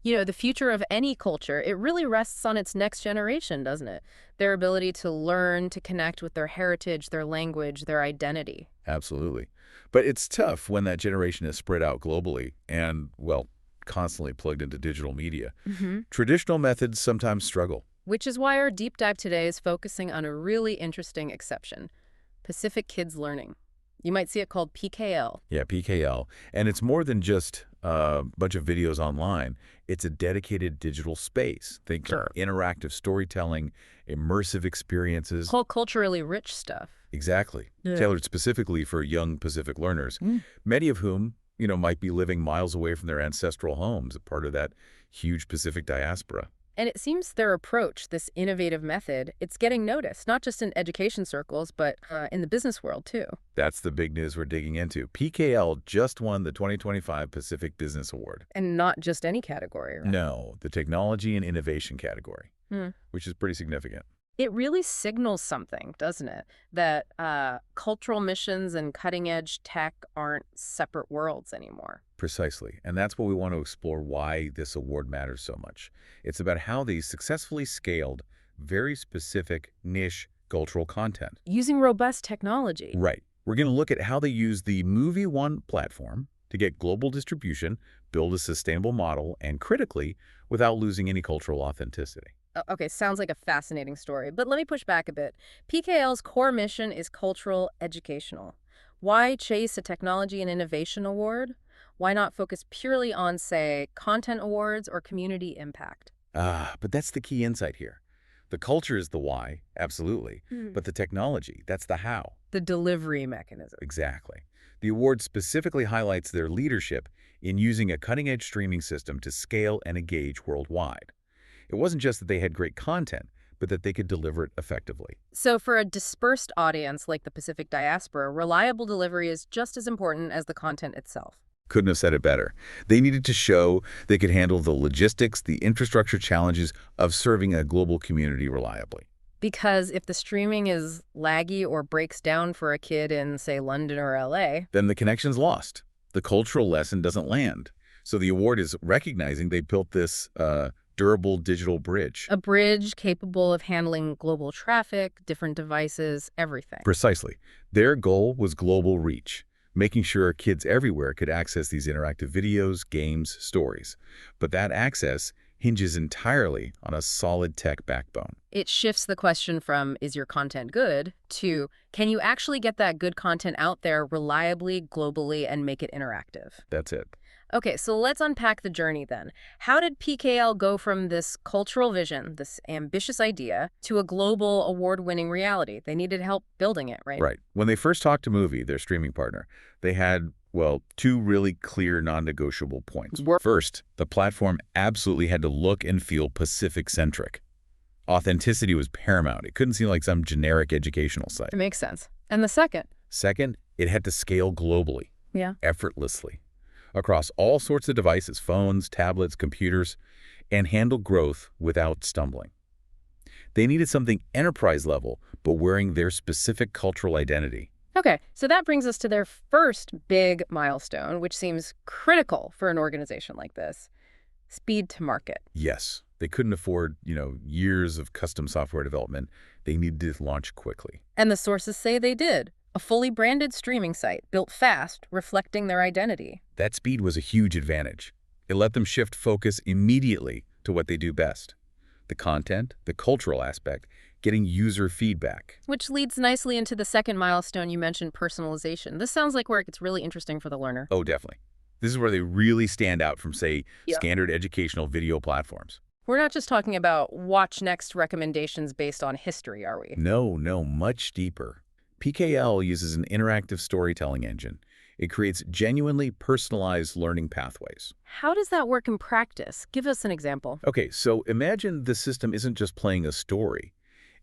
The future of any culture, it really rests on its next generation, doesn't it? Their ability to learn, to connect with their heritage, their language, their identity. Absolutely. But it's tough when that generation is spread out globally and, well, constantly plugged into digital media. Traditional methods sometimes struggle. Which is why our deep dive today is focusing on a really interesting exception, Pacific Kids Learning. You might see it called PKL. Yeah, PKL. And it's more than just a bunch of videos online. It's a dedicated digital space. Think Sure. interactive storytelling, immersive experiences. Whole culturally rich stuff. Exactly. Yeah. Tailored specifically for young Pacific learners, many of whom, might be living miles away from their ancestral homes, a part of that huge Pacific diaspora. And it seems their approach, this innovative method, it's getting noticed, not just in education circles, but in the business world, too. That's the big news we're digging into. PKL just won the 2025 Pacific Business Award. And not just any category, right? No, the technology and innovation category, Hmm. which is pretty significant. It really signals something, doesn't it? That cultural missions and cutting-edge tech aren't separate worlds anymore. Precisely. And that's what we want to explore why this award matters so much. It's about how they successfully scaled very specific niche cultural content. Using robust technology. Right. We're going to look at how they use the Muvi One platform to get global distribution, build a sustainable model, and critically, without losing any cultural authenticity. Okay, sounds like a fascinating story, but let me push back a bit. PKL's core mission is cultural educational. Why chase a technology and innovation award? Why not focus purely on, say, content awards or community impact? But that's the key insight here. The culture is the why, absolutely, but the technology, that's the how. The delivery mechanism. Exactly. The award specifically highlights their leadership in using a cutting-edge streaming system to scale and engage worldwide. It wasn't just that they had great content, but that they could deliver it effectively. So for a dispersed audience like the Pacific diaspora, reliable delivery is just as important as the content itself. Couldn't have said it better. They needed to show they could handle the logistics, the infrastructure challenges of serving a global community reliably. Because if the streaming is laggy or breaks down for a kid in, say, London or LA, Then the connection's lost. The cultural lesson doesn't land. So the award is recognizing they built this durable digital bridge. a bridge capable of handling global traffic, different devices, everything. Precisely. Their goal was global reach, making sure kids everywhere could access these interactive videos, games, stories. But that access hinges entirely on a solid tech backbone. It shifts the question from, is your content good, to, can you actually get that good content out there reliably, globally, and make it interactive? That's it. Okay, so let's unpack the journey then. How did PKL go from this cultural vision, this ambitious idea, to a global award-winning reality? They needed help building it, right? Right. When they first talked to Muvi, their streaming partner, they had, well, two really clear non-negotiable points. First, the platform absolutely had to look and feel Pacific-centric. Authenticity was paramount. It couldn't seem like some generic educational site. It makes sense. And the second? Second, it had to scale globally, Yeah. effortlessly, across all sorts of devices, phones, tablets, computers, and handle growth without stumbling. They needed something enterprise level, but wearing their specific cultural identity. Okay, so that brings us to their first big milestone, which seems critical for an organization like this. Speed to market. Yes, they couldn't afford, years of custom software development. They needed to launch quickly. And the sources say they did. A fully branded streaming site, built fast, reflecting their identity. That speed was a huge advantage. It let them shift focus immediately to what they do best. The content, the cultural aspect, getting user feedback. Which leads nicely into the second milestone you mentioned, personalization. This sounds like where it gets really interesting for the learner. Oh, definitely. This is where they really stand out from, say, Yeah. standard educational video platforms. We're not just talking about watch next recommendations based on history, are we? No, much deeper. PKL uses an interactive storytelling engine. It creates genuinely personalized learning pathways. How does that work in practice? Give us an example. Okay, so imagine the system isn't just playing a story.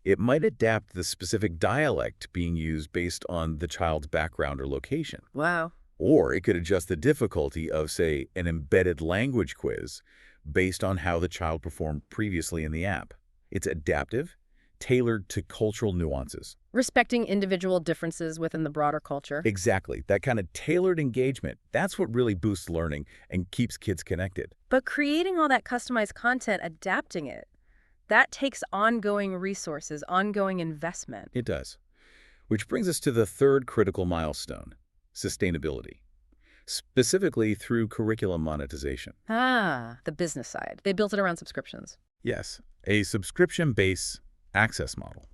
It might adapt the specific dialect being used based on the child's background or location. Wow. Or it could adjust the difficulty of, say, an embedded language quiz based on how the child performed previously in the app. It's adaptive, tailored to cultural nuances. Respecting individual differences within the broader culture. Exactly. That kind of tailored engagement, that's what really boosts learning and keeps kids connected. But creating all that customized content, adapting it, that takes ongoing resources, ongoing investment. It does. Which brings us to the third critical milestone, sustainability, specifically through curriculum monetization. Ah, the business side. They built it around subscriptions. Yes, a subscription-based access model.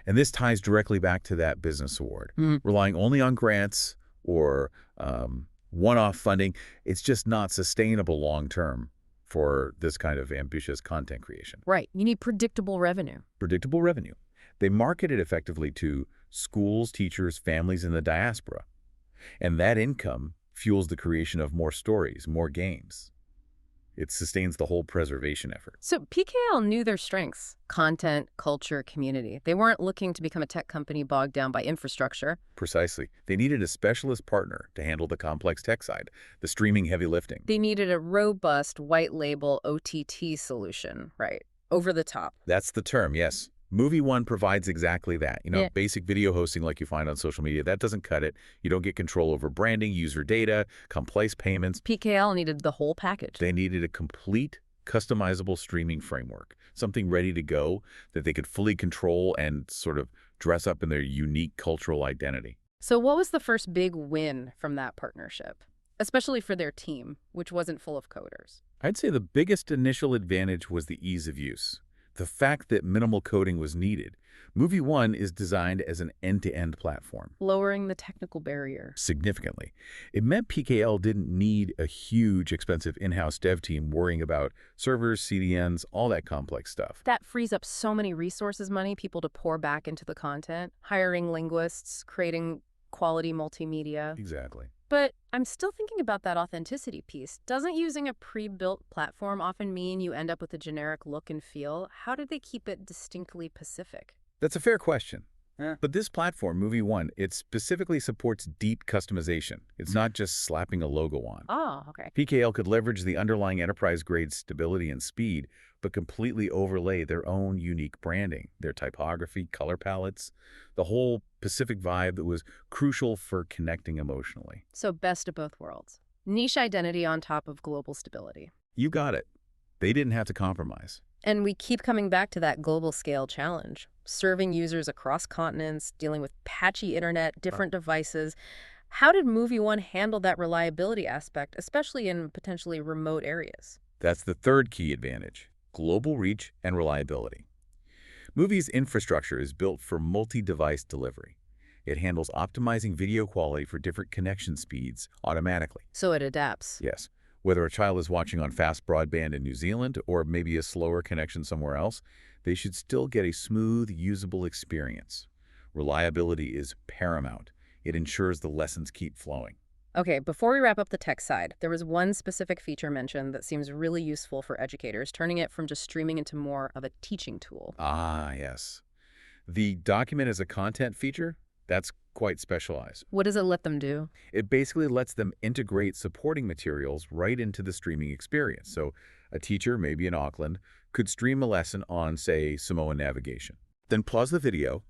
And this ties directly back to that business award. Relying only on grants or one-off funding, it's just not sustainable long-term for this kind of ambitious content creation. Right. You need predictable revenue. Predictable revenue. They market it effectively to schools, teachers, families in the diaspora. And that income fuels the creation of more stories, more games. It sustains the whole preservation effort. So PKL knew their strengths: content, culture, community. They weren't looking to become a tech company bogged down by infrastructure. Precisely. They needed a specialist partner to handle the complex tech side, the streaming heavy lifting. They needed a robust white label OTT solution, right? Over the top. That's the term, yes. Muvi One provides exactly that. Yeah. Basic video hosting like you find on social media, that doesn't cut it. You don't get control over branding, user data, complex payments. PKL needed the whole package. They needed a complete, customizable streaming framework, something ready to go that they could fully control and sort of dress up in their unique cultural identity. So what was the first big win from that partnership? Especially for their team, which wasn't full of coders. I'd say the biggest initial advantage was the ease of use. The fact that minimal coding was needed. Muvi One is designed as an end-to-end platform. Lowering the technical barrier. Significantly. It meant PKL didn't need a huge, expensive in-house dev team worrying about servers, CDNs, all that complex stuff. That frees up so many resources, money, people to pour back into the content, hiring linguists, creating quality multimedia. Exactly. But I'm still thinking about that authenticity piece. Doesn't using a pre-built platform often mean you end up with a generic look and feel? How did they keep it distinctly Pacific? That's a fair question. But this platform, Muvi One, it specifically supports deep customization. It's not just slapping a logo on. Oh, okay. PKL could leverage the underlying enterprise-grade stability and speed, but completely overlay their own unique branding, their typography, color palettes, the whole Pacific vibe that was crucial for connecting emotionally. So best of both worlds. Niche identity on top of global stability. You got it. They didn't have to compromise. And we keep coming back to that global scale challenge. Serving users across continents, dealing with patchy internet, different devices. How did Muvi One handle that reliability aspect, especially in potentially remote areas? That's the third key advantage: global reach and reliability. Muvi's infrastructure is built for multi-device delivery. It handles optimizing video quality for different connection speeds automatically. So it adapts. Yes. Whether a child is watching on fast broadband in New Zealand or maybe a slower connection somewhere else, they should still get a smooth, usable experience. Reliability is paramount. It ensures the lessons keep flowing. Okay, before we wrap up the tech side, there was one specific feature mentioned that seems really useful for educators, turning it from just streaming into more of a teaching tool. Ah, yes. The document as a content feature, that's quite specialized. What does it let them do? It basically lets them integrate supporting materials right into the streaming experience. So a teacher, maybe in Auckland, could stream a lesson on, say, Samoan navigation. Then pause the video,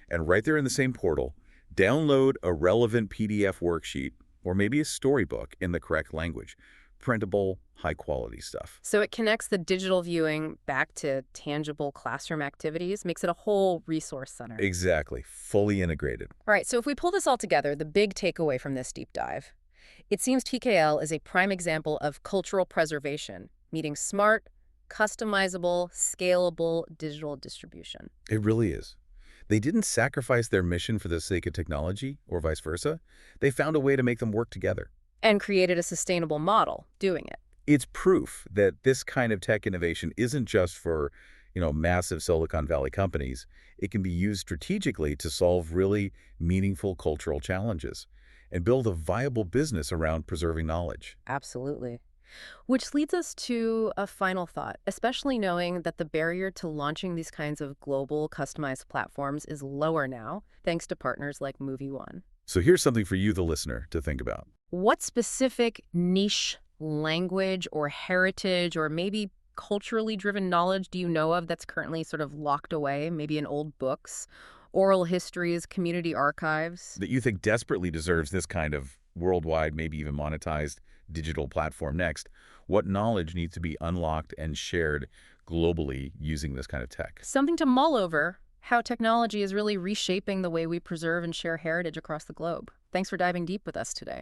and right there in the same portal, download a relevant PDF worksheet or maybe a storybook in the correct language. Printable, high-quality stuff. So it connects the digital viewing back to tangible classroom activities, makes it a whole resource center. Exactly. Fully integrated. All right, so if we pull this all together, the big takeaway from this deep dive, it seems TKL is a prime example of cultural preservation, meeting smart, customizable, scalable digital distribution. It really is. They didn't sacrifice their mission for the sake of technology or vice versa. They found a way to make them work together. And created a sustainable model doing it. It's proof that this kind of tech innovation isn't just for, massive Silicon Valley companies. It can be used strategically to solve really meaningful cultural challenges and build a viable business around preserving knowledge. Absolutely. Which leads us to a final thought, especially knowing that the barrier to launching these kinds of global customized platforms is lower now, thanks to partners like Muvi One. So here's something for you, the listener, to think about. What specific niche language or heritage or maybe culturally driven knowledge do you know of that's currently sort of locked away, maybe in old books, oral histories, community archives? That you think desperately deserves this kind of worldwide, maybe even monetized digital platform next? What knowledge needs to be unlocked and shared globally using this kind of tech? Something to mull over, how technology is really reshaping the way we preserve and share heritage across the globe. Thanks for diving deep with us today.